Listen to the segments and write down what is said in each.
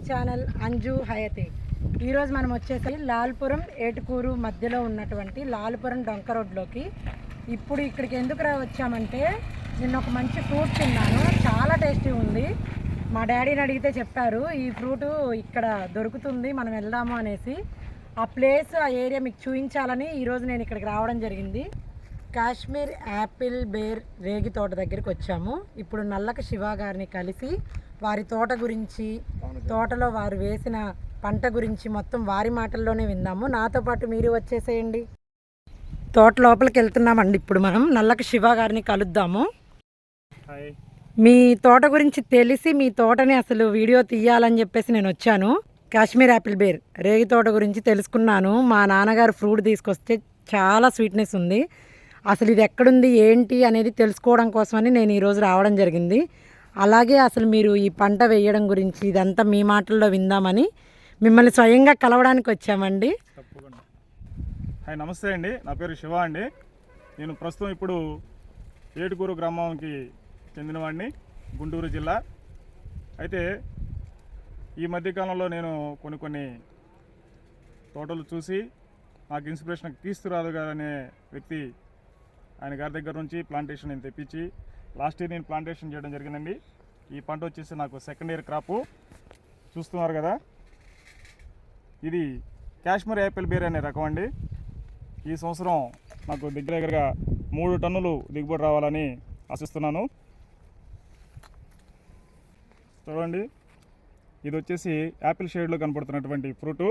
Channel Anju Hayathi. ఈరోజు మనం వచ్చేసి లాల్పురం ఏటుకూరు మధ్యలో ఉన్నటువంటి లాల్పురం డొంక రోడ్లోకి ఇప్పుడు ఇక్కడికి ఎందుకు వచ్చామంటే నిన్న ఒక మంచి ఫ్రూట్ తిన్నాను, చాలా టేస్టీ ఉంది. మా డాడీని అడిగితే చెప్పారు ఈ ఫ్రూట్ ఇక్కడ దొరుకుతుంది, మనం వెళ్దాము అనేసి. ఆ ప్లేస్ ఆ ఏరియా మీకు చూపించాలని ఈరోజు నేను ఇక్కడికి రావడం జరిగింది. కాశ్మీర్ యాపిల్ బేర్ రేగి తోట దగ్గరికి వచ్చాము. ఇప్పుడు నల్లక శివ గారిని కలిసి వారి తోట గురించి, తోటలో వారు వేసిన పంట గురించి మొత్తం వారి మాటల్లోనే విందాము. నాతో పాటు మీరు వచ్చేసేయండి. తోట లోపలికి వెళ్తున్నామండి. ఇప్పుడు మనం నల్లక శివ గారిని కలుద్దాము. మీ తోట గురించి తెలిసి మీ తోటని అసలు వీడియో తీయాలని చెప్పేసి నేను వచ్చాను. కాశ్మీర్ యాపిల్ బేర్ రేగి తోట గురించి తెలుసుకున్నాను. మా నాన్నగారు ఫ్రూట్ తీసుకొస్తే చాలా స్వీట్నెస్ ఉంది. అసలు ఇది ఎక్కడుంది ఏంటి అనేది తెలుసుకోవడం కోసమని నేను ఈరోజు రావడం జరిగింది. అలాగే అసలు మీరు ఈ పంట వేయడం గురించి ఇదంతా మీ మాటల్లో విందామని మిమ్మల్ని స్వయంగా కలవడానికి వచ్చామండి. తప్పకుండా. హాయ్, నమస్తే అండి. నా పేరు శివ అండి. నేను ప్రస్తుతం ఇప్పుడు ఏటుకూరు గ్రామానికి చెందినవాడిని, గుంటూరు జిల్లా. అయితే ఈ మధ్యకాలంలో నేను కొన్ని తోటలు చూసి నాకు ఇన్స్పిరేషన్ కీస్తురాజు గారు అనే వ్యక్తి, ఆయన గారి దగ్గర నుంచి ప్లాంటేషన్ నేను తెప్పించి లాస్ట్ ఇయర్ నేను ప్లాంటేషన్ చేయడం జరిగిందండి. ఈ పంట వచ్చేసి నాకు సెకండ్ ఇయర్ క్రాపు. చూస్తున్నారు కదా, ఇది కాశ్మీర్ యాపిల్ బేర్ అనే రకం అండి. ఈ సంవత్సరం నాకు దగ్గరగా 3 టన్నులు దిగుబడి రావాలని ఆశిస్తున్నాను. చూడండి, ఇది వచ్చేసి యాపిల్ షేడ్లో కనపడుతున్నటువంటి ఫ్రూటు.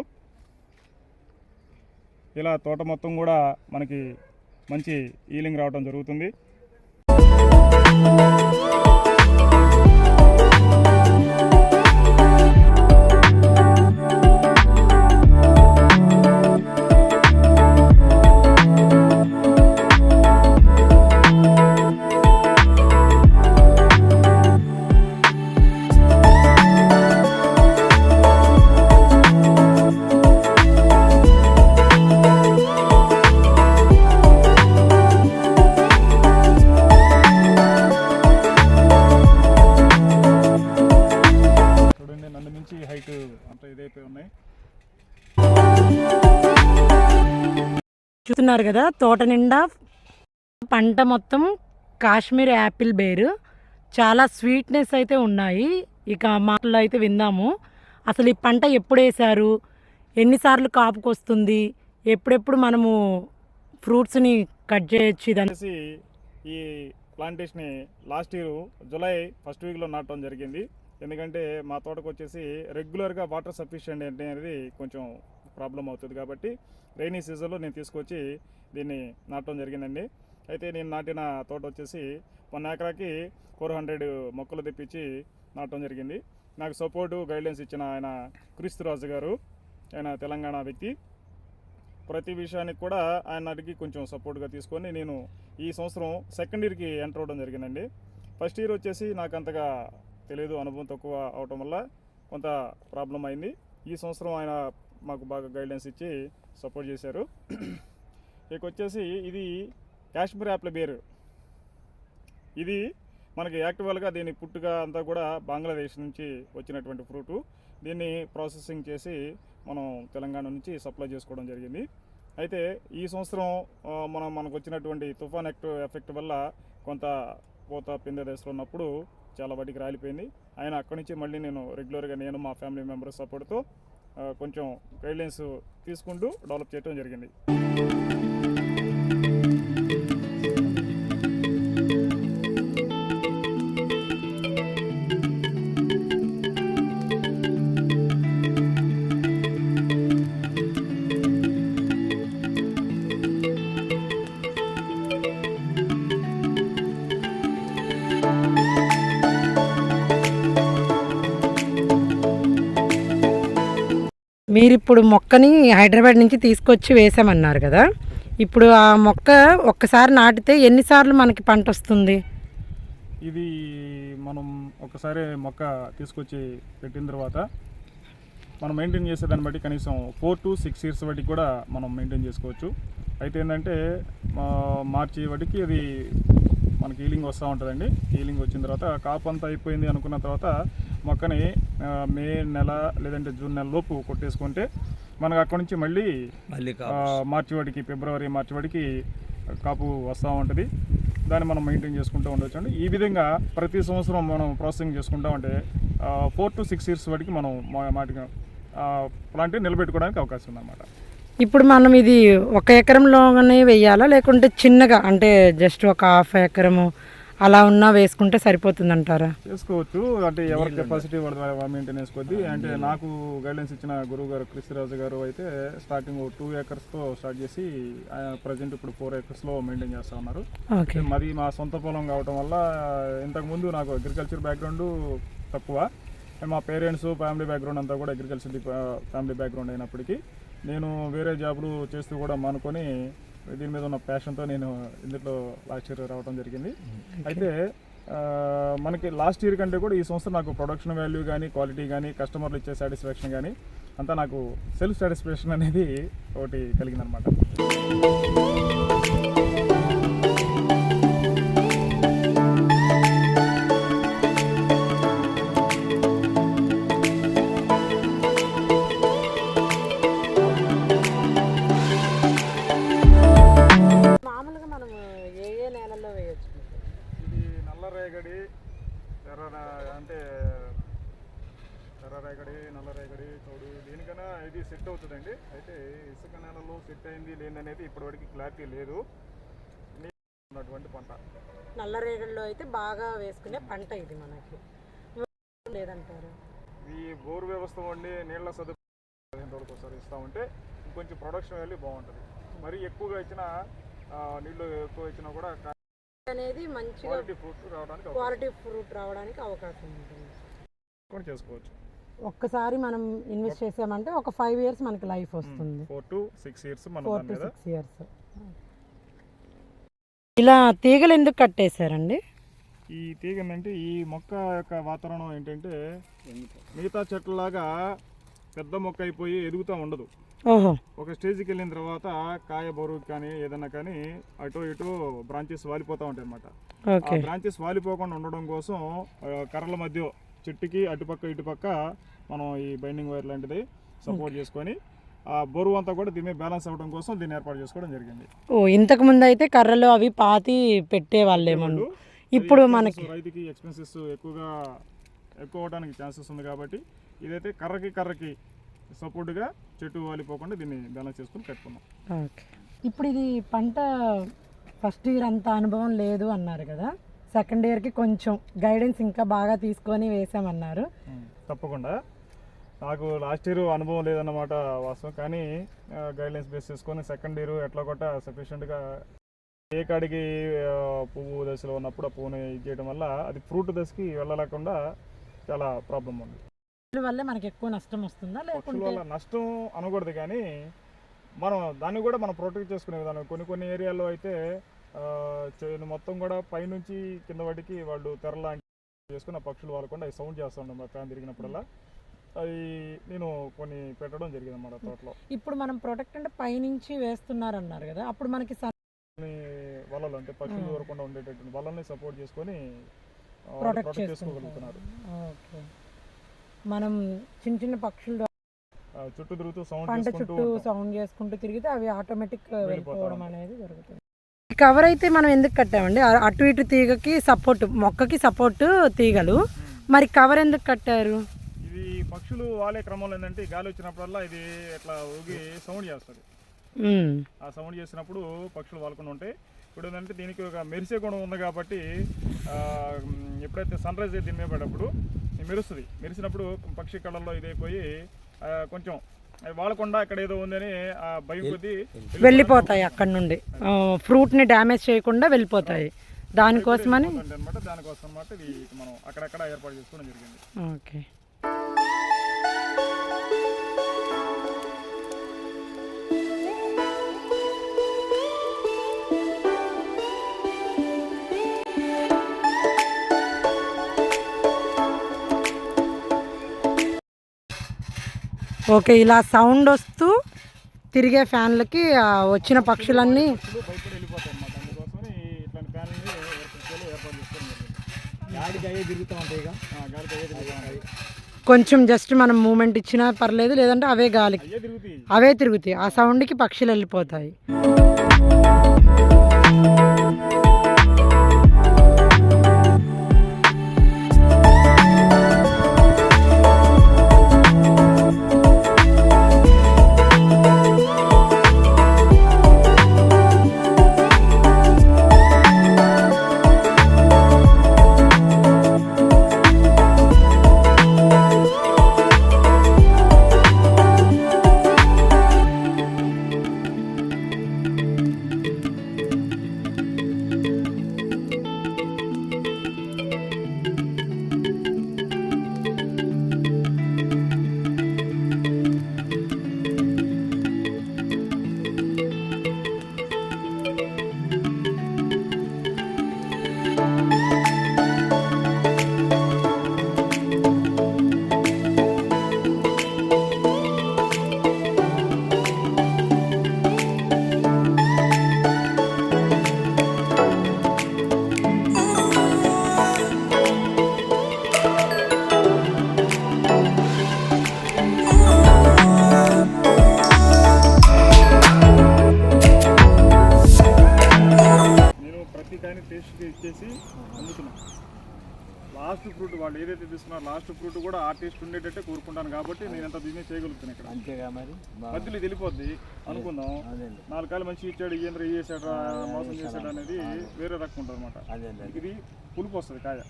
ఇలా తోట మొత్తం కూడా మనకి మంచి ఈలింగ్ రావడం జరుగుతుంది. హైట్ అంతా ఇదైపోయి ఉన్నాయి. చూస్తున్నారు కదా, తోట నిండా పంట మొత్తం కాశ్మీర్ యాపిల్ బేరు. చాలా స్వీట్నెస్ అయితే ఉన్నాయి. ఇక మాటల్లో అయితే విందాము. అసలు ఈ పంట ఎప్పుడు వేశారు, ఎన్నిసార్లు కాపుకొస్తుంది, ఎప్పుడెప్పుడు మనము ఫ్రూట్స్ని కట్ చేయొచ్చు. ఇదనేసి ఈ plantation last year July first వీక్లో నాటడం జరిగింది. ఎందుకంటే మా తోటకు వచ్చేసి రెగ్యులర్గా వాటర్ సఫిషియెంట్ అనేది కొంచెం ప్రాబ్లం అవుతుంది కాబట్టి రైనీ సీజన్లో నేను తీసుకొచ్చి దీన్ని నాటడం జరిగిందండి. అయితే నేను నాటిన తోట వచ్చేసి 1 ఎకరాకి 400 మొక్కలు తెప్పించి నాటడం జరిగింది. నాకు సపోర్టు గైడ్లైన్స్ ఇచ్చిన ఆయన క్రీస్తురాజు గారు, ఆయన తెలంగాణ వ్యక్తి. ప్రతి విషయానికి కూడా ఆయన అడిగి కొంచెం సపోర్ట్గా తీసుకొని నేను ఈ సంవత్సరం సెకండ్ ఇయర్కి ఎంటర్ అవ్వడం జరిగిందండి. ఫస్ట్ ఇయర్ వచ్చేసి నాకు అంతగా తెలియదు, అనుభవం తక్కువ అవటం వల్ల కొంత ప్రాబ్లం అయింది. ఈ సంవత్సరం ఆయన మాకు బాగా గైడ్లైన్స్ ఇచ్చి సపోర్ట్ చేశారు. ఇక వచ్చేసి ఇది కాశ్మీర్ యాపిల్ బేర్. ఇది మనకి యాక్చువల్గా దీని పుట్టుక అంతా కూడా బంగ్లాదేశ్ నుంచి వచ్చినటువంటి ఫ్రూటు. దీన్ని ప్రాసెసింగ్ చేసి మనం తెలంగాణ నుంచి సప్లై చేసుకోవడం జరిగింది. అయితే ఈ సంవత్సరం మనకు వచ్చినటువంటి తుఫాన్ ఎఫెక్ట్ వల్ల కొంత పూత పిందె దశలో ఉన్నప్పుడు చాలా వాటికి రాలిపోయింది. ఆయన అక్కడి నుంచి మళ్ళీ నేను రెగ్యులర్గా నేను మా ఫ్యామిలీ మెంబర్స్ సపోర్ట్తో కొంచెం గైడ్లైన్స్ తీసుకుంటూ డెవలప్ చేయడం జరిగింది. మీరు ఇప్పుడు మొక్కని హైదరాబాద్ నుంచి తీసుకొచ్చి వేసామన్నారు కదా, ఇప్పుడు ఆ మొక్క ఒక్కసారి నాటితే ఎన్నిసార్లు మనకి పంట వస్తుంది? ఇది మనం ఒకసారి మొక్క తీసుకొచ్చి పెట్టిన తర్వాత మనం మెయింటైన్ చేసేదాన్ని బట్టి కనీసం 4 to 6 years వాటికి కూడా మనం మెయింటైన్ చేసుకోవచ్చు. అయితే ఏంటంటే మార్చి వాటికి అది మనకి హీలింగ్ వస్తూ ఉంటుందండి. హీలింగ్ వచ్చిన తర్వాత కాపు అంతా అయిపోయింది అనుకున్న తర్వాత మొక్కని మే నెల లేదంటే జూన్ నెల లోపు కొట్టేసుకుంటే మనకు అక్కడ నుంచి మళ్ళీ మార్చి వాడికి మార్చి వాడికి కాపు వస్తూ ఉంటుంది. దాన్ని మనం మెయింటైన్ చేసుకుంటూ ఉండొచ్చు అండి. ఈ విధంగా ప్రతి సంవత్సరం మనం ప్రాసెసింగ్ చేసుకుంటా ఉంటే 4 to 6 years వాటికి మనం మాటిగా ప్లాంట్ నిలబెట్టుకోవడానికి అవకాశం ఉందన్నమాట. ఇప్పుడు మనం ఇది 1 ఎకరంలోనే వేయాలా లేకుంటే చిన్నగా అంటే జస్ట్ ఒక 1/2 ఎకరము అలా ఉన్నా వేసుకుంటే సరిపోతుందంటారా? చేసుకోవచ్చు, అంటే ఎవరి కెపాసిటీ వాళ్ళ మెయింటెనెన్స్ కొద్దీ. అంటే నాకు గైడెన్స్ ఇచ్చిన గురువు గారు కృష్ణరాజు గారు అయితే స్టార్టింగ్ 2 acresతో స్టార్ట్ చేసి ప్రజెంట్ ఇప్పుడు 4 acresలో మెయింటైన్ చేస్తూ ఉన్నారు. మరి మా సొంత పొలం కావటం వల్ల ఇంతకుముందు నాకు అగ్రికల్చర్ బ్యాక్గ్రౌండ్ తక్కువ, మా పేరెంట్స్ ఫ్యామిలీ బ్యాక్గ్రౌండ్ అంతా కూడా అగ్రికల్చర్ ఫ్యామిలీ బ్యాక్గ్రౌండ్ అయినప్పటికీ నేను వేరే జాబులు చేస్తూ కూడా మానుకొని దీని మీద ఉన్న ప్యాషన్తో నేను ఇందులో లాస్ట్ ఇయర్ రావడం జరిగింది. అయితే మనకి లాస్ట్ ఇయర్ కంటే కూడా ఈ సంవత్సరం నాకు ప్రొడక్షన్ వాల్యూ కానీ క్వాలిటీ కానీ కస్టమర్లు ఇచ్చే సాటిస్ఫాక్షన్ కానీ అంతా నాకు సెల్ఫ్ సాటిస్ఫాక్షన్ అనేది ఒకటి కలిగిందనమాట. రేగడి అంటే ఎర్రరేగడి నల్లరేగడి తోడు దేనికైనా ఇది సెట్ అవుతుందండి. అయితే ఇసుక నేలలో సెట్ అయింది లేదనేది ఇప్పటివరకు క్లారిటీ లేదు. ఉన్నటువంటి పంట నల్లరేగడిలో అయితే బాగా వేసుకునే పంట ఇది మనకి లేదంటారు. ఈ బోర్ వ్యవస్థ వండి నీళ్ల సదుపాయం 15 రోజులకు ఒకసారి ఇస్తూ ఉంటే కొంచెం ప్రొడక్షన్ వాల్యూ బాగుంటుంది. మరి ఎక్కువగా ఇచ్చినా నీళ్ళు ఎక్కువ ఇచ్చినా కూడా అనేది మంచిగా క్వాలిటీ ఫ్రూట్ రావడానికి అవకాశం ఉంటుంది. చేసుకోవచ్చు. ఒక్కసారి మనం ఇన్వెస్ట్ చేసామంటే ఒక 5 years మనకి లైఫ్ వస్తుంది. 4 to 6 years. ఇలా తీగలు ఎందుకు కట్టేశారండి? ఈ తీగ అంటే ఈ మొక్క యొక్క వాతావరణం ఏంటంటే మిగతా చెట్లలాగా పెద్ద మొక్క అయిపోయి ఎదుగుతూ ఉండదు. ఒక స్టేజ్కి వెళ్ళిన తర్వాత కాయ బరువు కానీ ఏదన్నా కానీ అటు ఇటు బ్రాంచెస్ వాలిపోతూ ఉంటాయి అన్నమాట. ఆ బ్రాంచెస్ వాలిపోకుండా ఉండడం కోసం కర్రల మధ్య చెట్టుకి అటుపక్క ఇటుపక్క మనం ఈ బైండింగ్ వైర్ లాంటిది సపోర్ట్ చేసుకొని ఆ బరువు అంతా కూడా దీని మీద బ్యాలెన్స్ అవ్వడం కోసం దీన్ని ఏర్పాటు చేసుకోవడం జరిగింది. ఇంతకు ముందు అయితే కర్రలు అవి పాతి పెట్టే వాళ్ళేమో, ఇప్పుడు మనకి రైతుకి ఎక్స్పెన్సెస్ ఎక్కువ అవడానికి ఛాన్సెస్ ఉంది కాబట్టి ఇదైతే కర్రకి సపోర్ట్గా చెట్టు వాలిపోకుండా దీన్ని బ్యాలెన్స్ చేసుకుని కట్టుకున్నాం. ఇప్పుడు ఇది పంట ఫస్ట్ ఇయర్ అంత అనుభవం లేదు అన్నారు కదా, సెకండ్ ఇయర్కి కొంచెం గైడెన్స్ ఇంకా బాగా తీసుకొని వేసామన్నారు. తప్పకుండా నాకు లాస్ట్ ఇయర్ అనుభవం లేదన్నమాట వాస్తవం, కానీ గైడ్లైన్స్ బేస్ చేసుకొని సెకండ్ ఇయర్ ఎట్లా కొట్ట సఫిషియెంట్గా ఏ కాడికి పువ్వు దశలో ఉన్నప్పుడు ఆ పువ్వుని ఇది చేయడం వల్ల అది ఫ్రూట్ దశకి వెళ్ళలేకుండా చాలా ప్రాబ్లం ఉంది. వల్ల మనకి ఎక్కువ నష్టం వస్తుందా లేకుంటే? వల్ల నష్టం అనకూడదు, కానీ మనం దాన్ని కూడా మనం ప్రొటెక్ట్ చేసుకునే విధానం కొన్ని ఏరియాల్లో అయితే మొత్తం కూడా పైనుంచి కింద వాటికి వాళ్ళు తెరలాంటి చేసుకుని ఆ పక్షులు వాళ్ళకుండా సౌండ్ చేస్తాం ఫ్యాన్ తిరిగినప్పుడల్లా. అది నేను కొన్ని పెట్టడం జరిగింది అన్నమాట తోటలో. ఇప్పుడు మనం ప్రొటెక్ట్ అంటే పైనుంచి వేస్తున్నారు అన్నారు కదా, అప్పుడు మనకి వలలు అంటే పక్షులు దూరకుండా ఉండేటటువంటి వలల్ని సపోర్ట్ చేసుకొని ప్రొటెక్ట్ చేసుకోగలుగుతున్నారు. మనం చిన్న పక్షులు చుట్టూ తిరుగుతూ సౌండ్ చేసుకుంటూ తిరిగితే అవి ఆటోమేటిక్ వెళ్ళిపోవడం అనేది జరుగుతుంది. కవర్ అయితే మనం ఎందుకు కట్టామండి? అటు ఇటు తీగకి సపోర్ట్, మొక్కకి సపోర్ట్ తీగలు, మరి కవర్ ఎందుకు కట్టారు? ఇది పక్షులు వాలే క్రమంలో ఏంటంటే గాలి వచ్చినప్పుడల్లా ఇది ఇట్లా ఊగి సౌండ్ చేస్తుంది. ఆ సౌండ్ చేసినప్పుడు పక్షులు వాలుకుండా ఉంటాయి. ఇప్పుడు ఏంటంటే దీనికి ఒక మెరిసే గుణం ఉంది కాబట్టి ఎప్పుడైతే సన్ రైజ్ దీని మీద పడేటప్పుడు మెరుస్తుంది. మెరిసినప్పుడు పక్షి కళ్ళల్లో ఇదైపోయి కొంచెం వాడకుండా అక్కడ ఏదో ఉందని ఆ భయం కొద్దీ వెళ్ళిపోతాయి, అక్కడ నుండి ఫ్రూట్ని డ్యామేజ్ చేయకుండా వెళ్ళిపోతాయి. దానికోసమని అన్నమాట ఇది మనం అక్కడక్కడ ఏర్పాటు చేసుకోవడం జరిగింది. ఓకే. ఓకే, ఇలా సౌండ్ వస్తూ తిరిగే ఫ్యాన్లకి వచ్చిన పక్షులన్నీ భయపడి వెళ్ళిపోతాయి అన్నమాట. అందుకోసం ఇట్లాంటి ఫ్యాన్లని ఏర్పాటు చేసుకోవడం జరిగింది. గాలికి అయ్యే తిరుగుతూ ఉంటాయి ఇక. గాలికి అయ్యే తిరుగుతాయి. కొంచెం జస్ట్ మనం మూమెంట్ ఇచ్చినా పర్లేదు, లేదంటే అవే గాలికి అయ్యే తిరుగుతాయి. అవే తిరుగుతాయి. ఆ సౌండ్కి పక్షులు వెళ్ళిపోతాయి. టేస్ట్ ఇచ్చేసి అమ్ముతున్నాం. లాస్ట్ ఫ్రూట్ వాళ్ళు ఏదైతే తీసుకున్నారో లాస్ట్ ఫ్రూట్ కూడా ఆ టేస్ట్ ఉండేటట్టే కోరుకుంటాను కాబట్టి నేను ఎంత బిజినెస్ చేయగలుగుతాను ఇక్కడ. అంతేగా మరి మధ్యలో తెలిపోద్ది అనుకుందాం. 4 కాయలు మంచి ఇచ్చాడు, ఏంద్ర చేశాడు, మోసం చేశాడు అనేది వేరే రకం ఉంటుంది అనమాట. ఇది పులుపు వస్తుంది కాయ,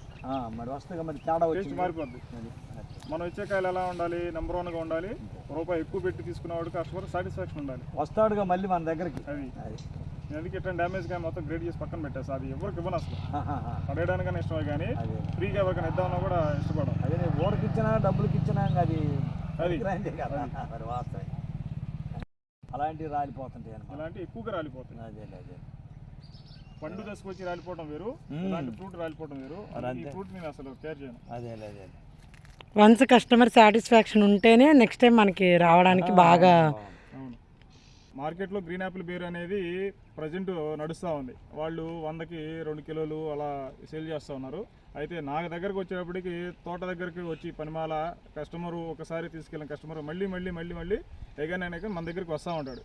మరి వస్తుంది మరి తేడా టేస్ట్ మారిపోద్ది. మనం ఇచ్చే కాయలు ఎలా ఉండాలి, నెంబర్ 1గా ఉండాలి. రూపాయి ఎక్కువ పెట్టి తీసుకునేవాడు కస్టమర్ సాటిస్ఫాక్షన్ ఉండాలి. వస్తాడుగా మళ్ళీ మన దగ్గరికి. అది నేను అందుకే ఎట్లా డ్యామేజ్ కానీ మొత్తం గ్రేడ్ చేసి పక్కన పెట్టేసి అది ఎవరికి ఇవ్వను అసలు. పడేయడానికైనా ఇష్టమే కానీ ఫ్రీగా ఎవరికైనా ఇద్దామన్నా కూడా ఇష్టపడడం. అదే ఊరికి ఇచ్చినా డబ్బులకి ఇచ్చినా అది అది కదా మరి వాస్తవం. అలాంటివి రాలిపోతుంటాయి అన్నమాట. అలాంటి ఎక్కువగా రాలిపోతాయి. అదే పండు దశకు వచ్చి రాలిపోవడం వేరు, అలాంటి ఫ్రూట్ రాలిపోవడం వేరు. ఈ ఫ్రూట్ నేను అసలు కేర్ చేయను. అదే వన్స్ కస్టమర్ సాటిస్ఫాక్షన్ ఉంటేనే నెక్స్ట్ టైం మనకి రావడానికి బాగా. అవును, మార్కెట్లో గ్రీన్ యాపిల్ బేర్ అనేది ప్రజెంట్ నడుస్తూ ఉంది. వాళ్ళు 100కి 2 కిలోలు అలా సేల్ చేస్తూ ఉన్నారు. అయితే నా దగ్గరకు వచ్చేటప్పటికి తోట దగ్గరికి వచ్చి పనిమాల కస్టమరు ఒకసారి తీసుకెళ్ళిన కస్టమర్ మళ్ళీ మళ్ళీ మళ్ళీ మళ్ళీ ఎగైనా మన దగ్గరికి వస్తూ ఉంటాడు.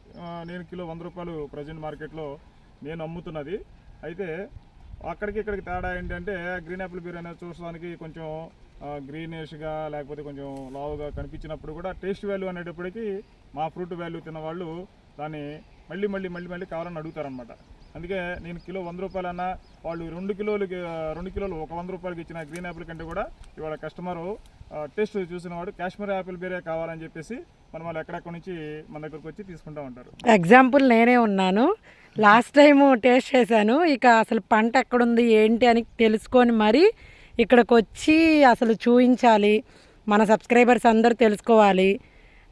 నేను కిలో 100 రూపాయలు ప్రజెంట్ మార్కెట్లో నేను అమ్ముతున్నది. అయితే అక్కడికి ఇక్కడికి తేడా ఏంటంటే గ్రీన్ యాపిల్ బేర్ అనేది చూడడానికి కొంచెం గ్రీనిష్గా లేకపోతే కొంచెం లావుగా కనిపించినప్పుడు కూడా టేస్ట్ వాల్యూ అనేటప్పటికీ మా ఫ్రూట్ వాల్యూ తిన్న వాళ్ళు దాన్ని మళ్ళీ మళ్ళీ మళ్ళీ మళ్ళీ కావాలని అడుగుతారనమాట. అందుకే నేను కిలో 100 రూపాయలు అన్నా వాళ్ళు 2 కిలోలు ఒక 100 రూపాయలకి ఇచ్చిన గ్రీన్ యాపిల్ కంటే కూడా ఇవాళ కస్టమరు టేస్ట్ చూసిన వాడు కాశ్మీర్ యాపిల్ బేరే కావాలని చెప్పేసి వాళ్ళు ఎక్కడెక్కడి నుంచి మన దగ్గరకు వచ్చి తీసుకుంటూ ఉంటారు. ఎగ్జాంపుల్ నేనే ఉన్నాను. లాస్ట్ టైము టేస్ట్ చేశాను. ఇక అసలు పంట ఎక్కడుంది ఏంటి అని తెలుసుకొని మరి ఇక్కడికి వచ్చి అసలు చూపించాలి, మన సబ్స్క్రైబర్స్ అందరూ తెలుసుకోవాలి.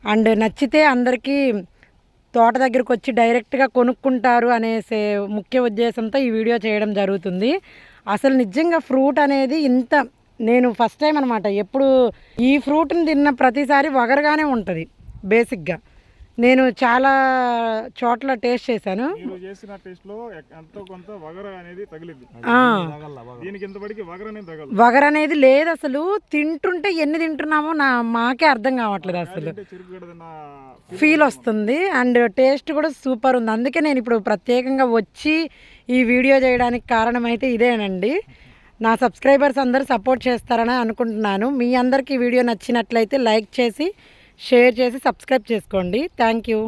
అండ్ నచ్చితే అందరికీ తోట దగ్గరకు వచ్చి డైరెక్ట్గా కొనుక్కుంటారు అనేసే ముఖ్య ఉద్దేశంతో ఈ వీడియో చేయడం జరుగుతుంది. అసలు నిజంగా ఫ్రూట్ అనేది ఇంత నేను ఫస్ట్ టైం అనమాట. ఎప్పుడు ఈ ఫ్రూట్ని తిన్న ప్రతిసారి వగరగానే ఉంటుంది. బేసిక్గా నేను చాలా చోట్ల టేస్ట్ చేశాను. చేసిన టేస్ట్లో ఎంతో కొంత వగర అనేది తగిలింది. దీనికి ఇంతవరకు వగర అనేది లేదు అసలు. తింటుంటే ఎన్ని తింటున్నామో మాకే అర్థం కావట్లేదు. అసలు ఫీల్ వస్తుంది. అండ్ టేస్ట్ కూడా సూపర్ ఉంది. అందుకే నేను ఇప్పుడు ప్రత్యేకంగా వచ్చి ఈ వీడియో చేయడానికి కారణం అయితే ఇదేనండి. నా సబ్స్క్రైబర్స్ అందరూ సపోర్ట్ చేస్తారని అనుకుంటున్నాను. మీ అందరికీ వీడియో నచ్చినట్లయితే లైక్ చేసి షేర్ చేసి సబ్స్క్రైబ్ చేసుకోండి. Thank you.